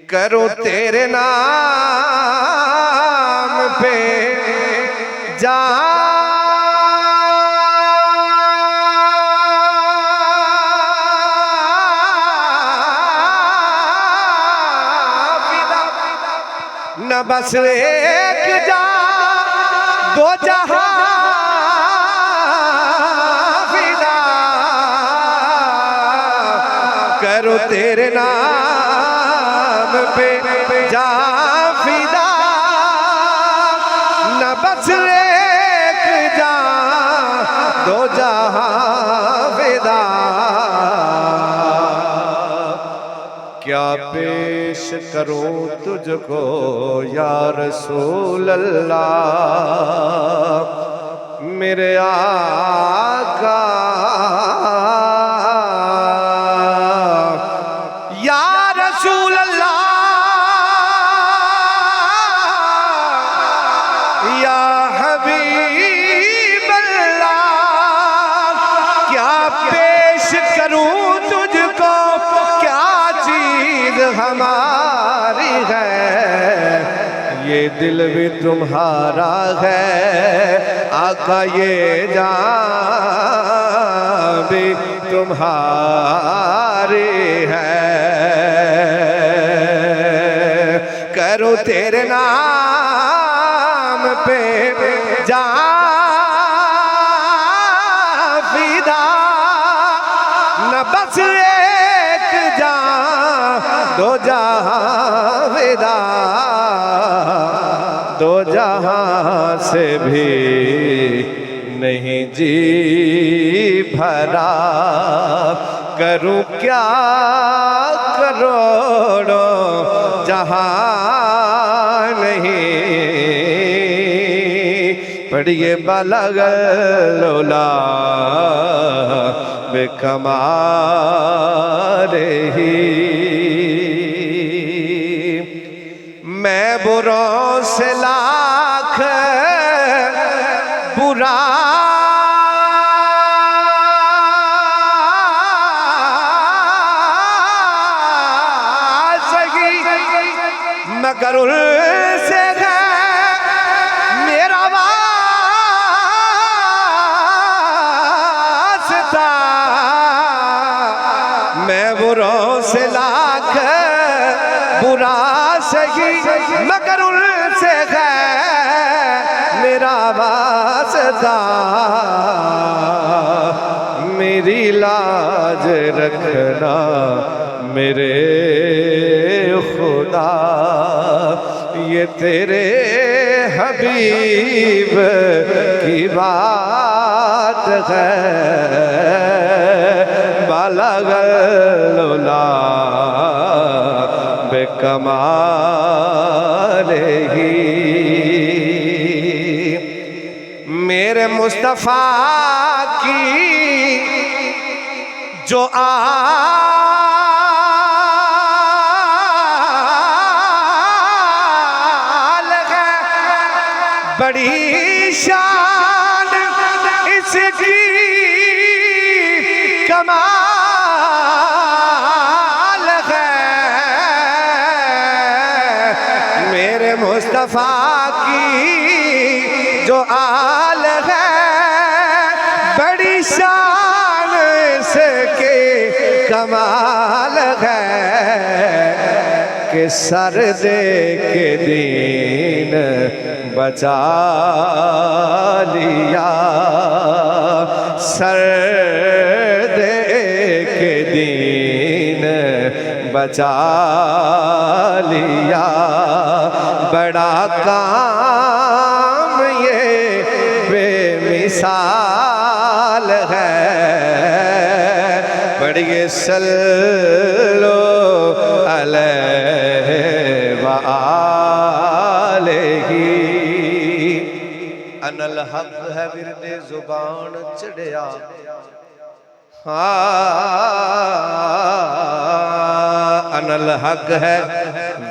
करो तेरे नाम पे जा न बस एक जा दो जहां फिदा करो तेरे नाम पे जा फिदा न बस एक जा दो जहां फिदा क्या पेश करूं तुझको या रसूल अल्लाह मेरे आका या रसूल अल्लाह या हबीब अल्लाह क्या पेश करूं तुझको क्या चीज हमारी है ये दिल भी तुम्हारा है आका ये जान भी तुम्हारी है करो तेरे नाम पे जा फिदा न बस एक जा दो जहां फिदा दो जहां से भी नहीं जी भरा करूं क्या करोड़ों जहां नहीं पढ़िए बलगलोला बेकमारे ही मैं बुरों से लाख बुरा सही मगर उनसे है मेरा वास्ता मैं बुरों से लाख बुरा सही मगर उनसे है मेरा वास्ता मेरी लाज रखना मेरे खुदा ये तेरे हबीब की बात है बालगलोला बेकमाले ही मेरे मुस्तफा की जो आल है बड़ी शान इसकी कमाल है मेरे मुस्तफा की जो आल है बड़ी शान इसके कमाल है कि सर दे के दीन बचा लिया सर दे के दीन बचा लिया बड़ा काम ये बेमिसाल है पढ़िए सल्लो अलैहि व आलिही अनल हक है विरदे जुबान चढ़िया अनल हक है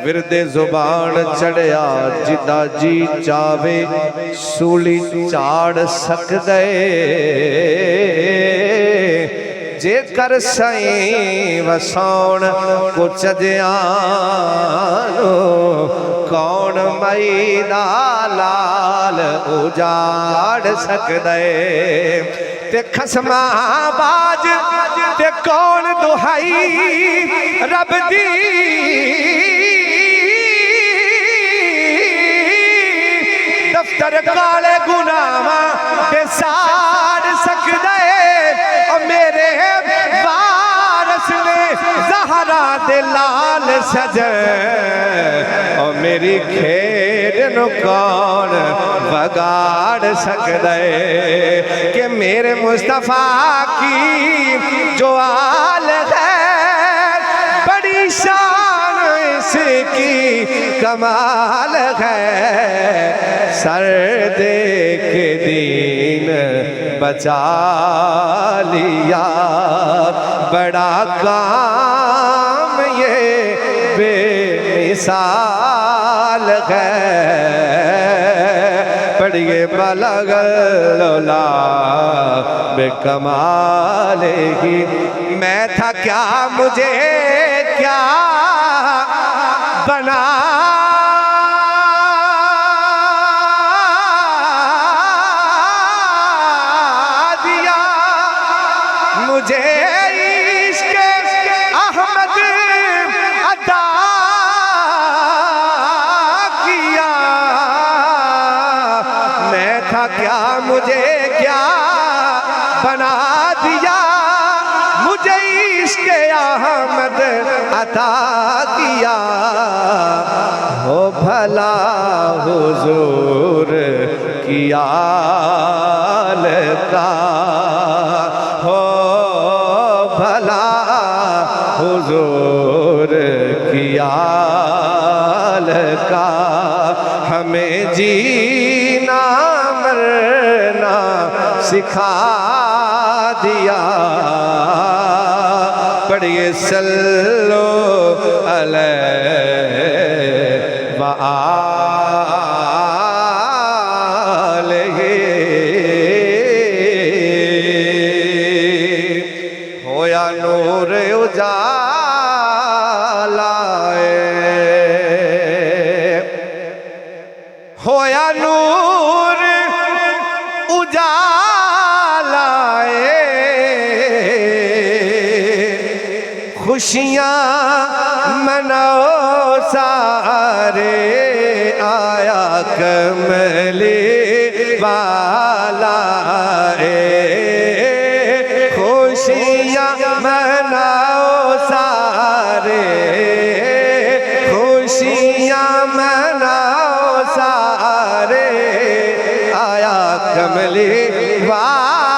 विरदे जुबान चढ़िया जिदा जी चावे सूली चाड़ सकदे जेकर सई वसाउण को चदिया मई दा लाल उजाड़ सकदे ते खसमा बाज ते कौन दुहाई रब दी दफ्तर काले गुनाहां ते साड़ सकदे ओ मेरे वारस ने ज़हरा दे लाल सजे ओ मेरी खेड नु कौन बगाड़ सकदे कि मेरे मुस्तफा की जो आल है बड़ी शान इसकी कमाल है सर दे के दीन बचा लिया बड़ा काम ये बेमिसाल है पढ़िए बलगलोला बेकमाल ही मैं था क्या मुझे क्या बना दिया मुझे इश्क अहमद अता किया मैं था क्या मुझे क्या बना दिया मुझे इश्क अहमद अता किया हो भला हुजूर की आल का हो भला हुजूर की आल का हमें जीना मरना सिखा दिया पढ़िए सल्लो अलैहि व आलिहि होया नूर उजाला होया नूर उजाला खुशियाँ मनाओ सारे आया कमले वाला खुशियाँ मनाओ सारे खुशियाँ मनाओ सारे आया कमले वाला